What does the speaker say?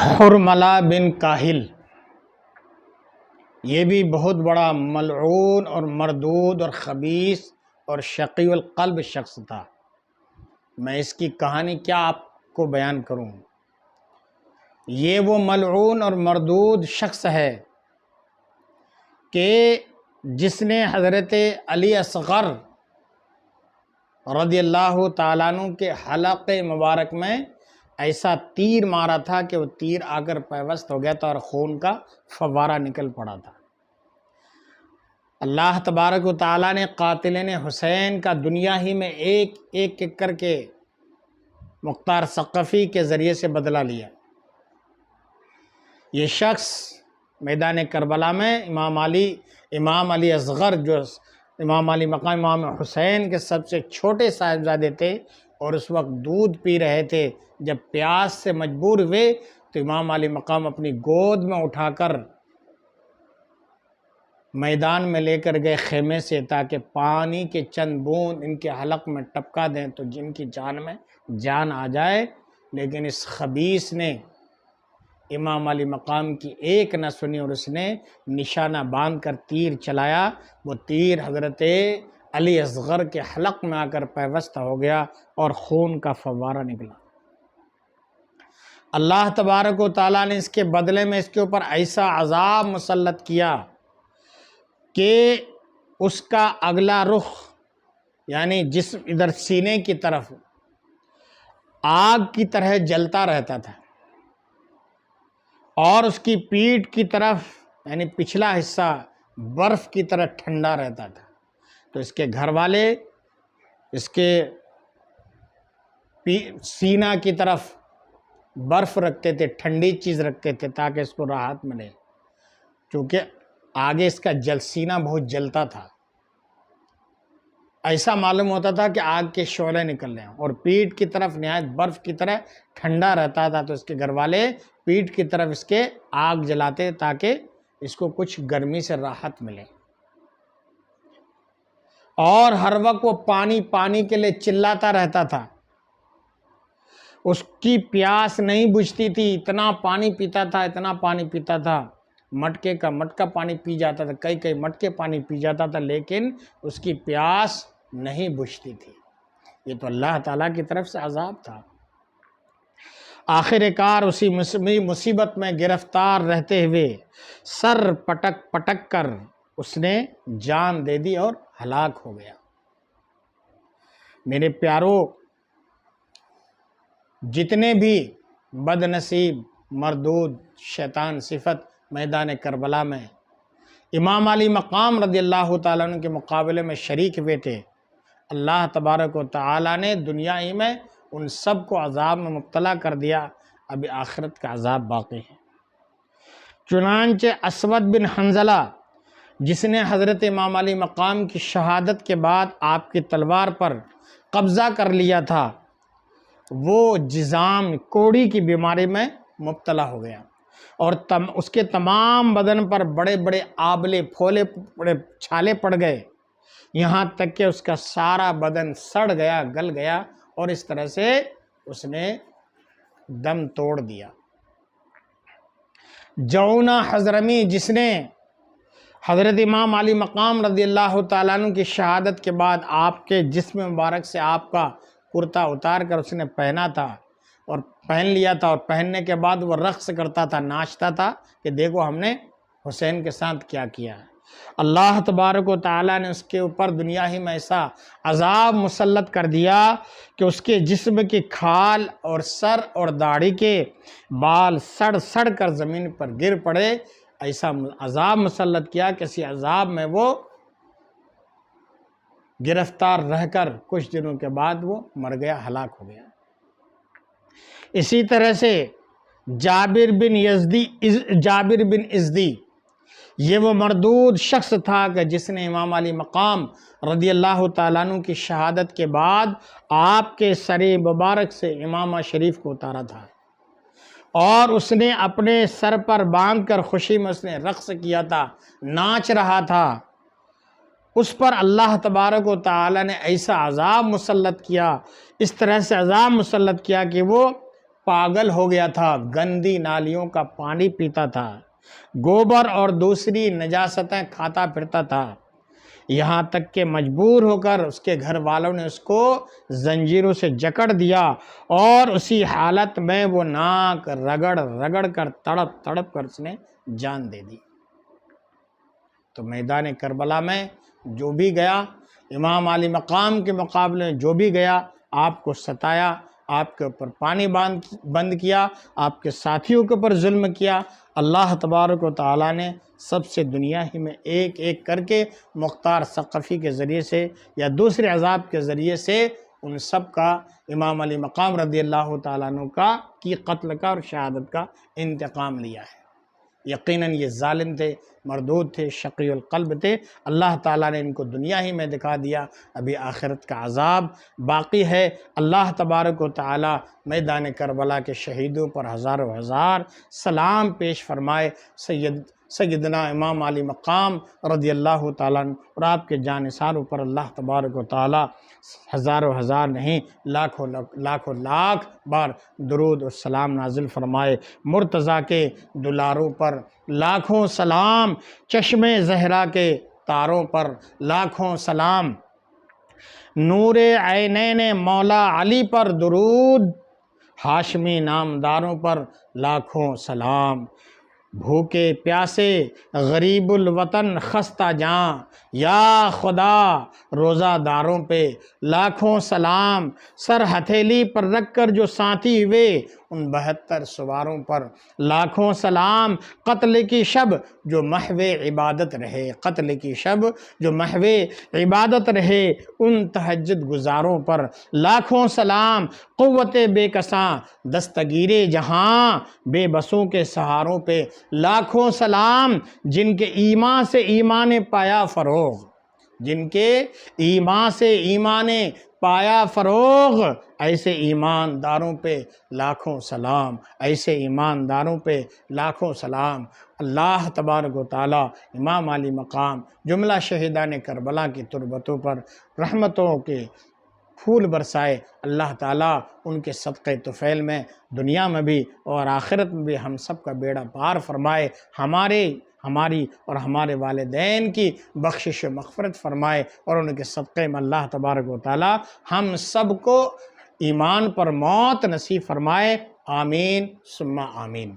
حرملہ بن کاہل، یہ بھی بہت بڑا ملعون اور مردود اور خبیث اور شقی القلب شخص تھا۔ میں اس کی کہانی کیا آپ کو بیان کروں۔ یہ وہ ملعون اور مردود شخص ہے کہ جس نے حضرت علی اصغر رضی اللہ تعالیٰ عنہ کے حلق مبارک میں ایسا تیر مارا تھا کہ وہ تیر آ کر پیوست ہو گیا تھا اور خون کا فوارہ نکل پڑا تھا۔ اللہ تبارک و تعالیٰ نے قاتلین حسین کا دنیا ہی میں ایک ایک کر کے مختار ثقفی کے ذریعے سے بدلہ لیا۔ یہ شخص میدان کربلا میں امام علی اصغر، جو امام علی مقام امام حسین کے سب سے چھوٹے صاحبزادے تھے، اور اس وقت دودھ پی رہے تھے۔ جب پیاس سے مجبور ہوئے تو امام علی مقام اپنی گود میں اٹھا کر میدان میں لے کر گئے خیمے سے، تاکہ پانی کے چند بوند ان کے حلق میں ٹپکا دیں تو جن کی جان میں جان آ جائے۔ لیکن اس خبیث نے امام علی مقام کی ایک نہ سنی اور اس نے نشانہ باندھ کر تیر چلایا۔ وہ تیر حضرت علی اصغر کے حلق میں آ کر پیوست ہو گیا اور خون کا فوارہ نکلا۔ اللہ تبارک و تعالیٰ نے اس کے بدلے میں اس کے اوپر ایسا عذاب مسلط کیا کہ اس کا اگلا رخ، یعنی جسم ادھر سینے کی طرف آگ کی طرح جلتا رہتا تھا، اور اس کی پیٹھ کی طرف یعنی پچھلا حصہ برف کی طرح ٹھنڈا رہتا تھا۔ تو اس کے گھر والے اس کے سینہ کی طرف برف رکھتے تھے، ٹھنڈی چیز رکھتے تھے تاکہ اس کو راحت ملے، چونکہ آگے اس کا سینہ بہت جلتا تھا۔ ایسا معلوم ہوتا تھا کہ آگ کے شعلے نکل رہے ہیں، اور پیٹھ کی طرف نہایت برف کی طرح ٹھنڈا رہتا تھا۔ تو اس کے گھر والے پیٹھ کی طرف اس کے آگ جلاتے تاکہ اس کو کچھ گرمی سے راحت ملے، اور ہر وقت وہ پانی کے لیے چلاتا رہتا تھا۔ اس کی پیاس نہیں بجھتی تھی، اتنا پانی پیتا تھا، مٹکے کا مٹکا پانی پی جاتا تھا، کئی مٹکے پانی پی جاتا تھا، لیکن اس کی پیاس نہیں بجھتی تھی۔ یہ تو اللہ تعالیٰ کی طرف سے عذاب تھا۔ آخر کار اسی مصیبت میں گرفتار رہتے ہوئے سر پٹک کر اس نے جان دے دی اور ہلاک ہو گیا۔ میرے پیارو، جتنے بھی بد نصیب مردود شیطان صفت میدان کربلا میں امام علی مقام رضی اللہ تعالیٰ عنہ کے مقابلے میں شریک ہوئے تھے، اللہ تبارک و تعالیٰ نے دنیا ہی میں ان سب کو عذاب میں مبتلا کر دیا۔ ابھی آخرت کا عذاب باقی ہے۔ چنانچہ اسود بن حنظلہ، جس نے حضرت امام علی مقام کی شہادت کے بعد آپ کی تلوار پر قبضہ کر لیا تھا، وہ جذام کوڑی کی بیماری میں مبتلا ہو گیا، اور اس کے تمام بدن پر بڑے بڑے آبلے پھولے بڑے چھالے پڑ گئے، یہاں تک کہ اس کا سارا بدن سڑ گیا، گل گیا، اور اس طرح سے اس نے دم توڑ دیا۔ جعونہ حضرمی، جس نے حضرت امام علی مقام رضی اللہ تعالیٰ عنہ کی شہادت کے بعد آپ کے جسم مبارک سے آپ کا کرتا اتار کر اس نے پہنا تھا اور پہن لیا تھا، اور پہننے کے بعد وہ رقص کرتا تھا، ناچتا تھا کہ دیکھو ہم نے حسین کے ساتھ کیا کیا ہے۔ اللہ تبارک و تعالیٰ نے اس کے اوپر دنیا ہی میں ایسا عذاب مسلط کر دیا کہ اس کے جسم کی کھال اور سر اور داڑھی کے بال سڑ کر زمین پر گر پڑے۔ ایسا عذاب مسلط کیا کہ اسی عذاب میں وہ گرفتار رہ کر کچھ دنوں کے بعد وہ مر گیا، ہلاک ہو گیا۔ اسی طرح سے جابر بن ازدی، یہ وہ مردود شخص تھا کہ جس نے امام علی مقام رضی اللہ تعالیٰ عنہ کی شہادت کے بعد آپ کے سر مبارک سے امامہ شریف کو اتارا تھا، اور اس نے اپنے سر پر باندھ کر خوشی میں اس نے رقص کیا تھا، ناچ رہا تھا۔ اس پر اللہ تبارک و تعالیٰ نے ایسا عذاب مسلط کیا، اس طرح سے عذاب مسلط کیا کہ وہ پاگل ہو گیا تھا، گندی نالیوں کا پانی پیتا تھا، گوبر اور دوسری نجاستیں کھاتا پھرتا تھا، یہاں تک کہ مجبور ہو کر اس کے گھر والوں نے اس کو زنجیروں سے جکڑ دیا اور اسی حالت میں وہ ناک رگڑ رگڑ کر تڑپ تڑپ کر اس نے جان دے دی۔ تو میدان کربلا میں جو بھی گیا، امام علی مقام کے مقابلے میں جو بھی گیا، آپ کو ستایا، آپ کے اوپر پانی بند کیا، آپ کے ساتھیوں کے اوپر ظلم کیا، اللہ تبارک و تعالیٰ نے سب سے دنیا ہی میں ایک ایک کر کے مختار ثقفی کے ذریعے سے یا دوسرے عذاب کے ذریعے سے ان سب کا امام علی مقام رضی اللہ تعالیٰ عنہ کی قتل کا اور شہادت کا انتقام لیا ہے۔ یقیناً یہ ظالم تھے، مردود تھے، شقی القلب تھے، اللہ تعالیٰ نے ان کو دنیا ہی میں دکھا دیا، ابھی آخرت کا عذاب باقی ہے۔ اللہ تبارک و تعالیٰ میدان کربلا کے شہیدوں پر ہزاروں ہزار سلام پیش فرمائے۔ سیدنا امام علی مقام رضی اللہ تعالیٰ عنہ اور آپ کے جانثاروں پر اللہ تبارک و تعالیٰ ہزاروں ہزار نہیں لاکھوں لاکھ بار درود و سلام نازل فرمائے۔ مرتضیٰ کے دلاروں پر لاکھوں سلام، چشم زہرا کے تاروں پر لاکھوں سلام، نور عینین مولا علی پر درود، ہاشمی نامداروں پر لاکھوں سلام، بھوکے پیاسے غریب الوطن خستہ جاں، یا خدا روزہ داروں پہ لاکھوں سلام، سر ہتھیلی پر رکھ کر جو ساتھی ہوئے ان 72 سواروں پر لاکھوں سلام، قتل کی شب جو محو عبادت رہے، قتل کی شب جو محو عبادت رہے ان تہجد گزاروں پر لاکھوں سلام، قوت بے کساں دستگیر جہاں بے بسوں کے سہاروں پہ لاکھوں سلام، جن کے ایمان سے ایمان پایا فروغ، جن کے ایمان سے ایمان پایا فروغ، ایسے ایمانداروں پہ لاکھوں سلام، ایسے ایمانداروں پہ لاکھوں سلام۔ اللہ تبارک و تعالیٰ امام علی مقام جملہ شہیدان کربلا کی تربتوں پر رحمتوں کے پھول برسائے۔ اللہ تعالیٰ ان کے صدقے طفیل میں دنیا میں بھی اور آخرت میں بھی ہم سب کا بیڑا پار فرمائے، ہماری اور ہمارے والدین کی بخشش و مغفرت فرمائے، اور ان کے صدقے میں اللہ تبارک و تعالیٰ ہم سب کو ایمان پر موت نصیب فرمائے۔ آمین ثم آمین۔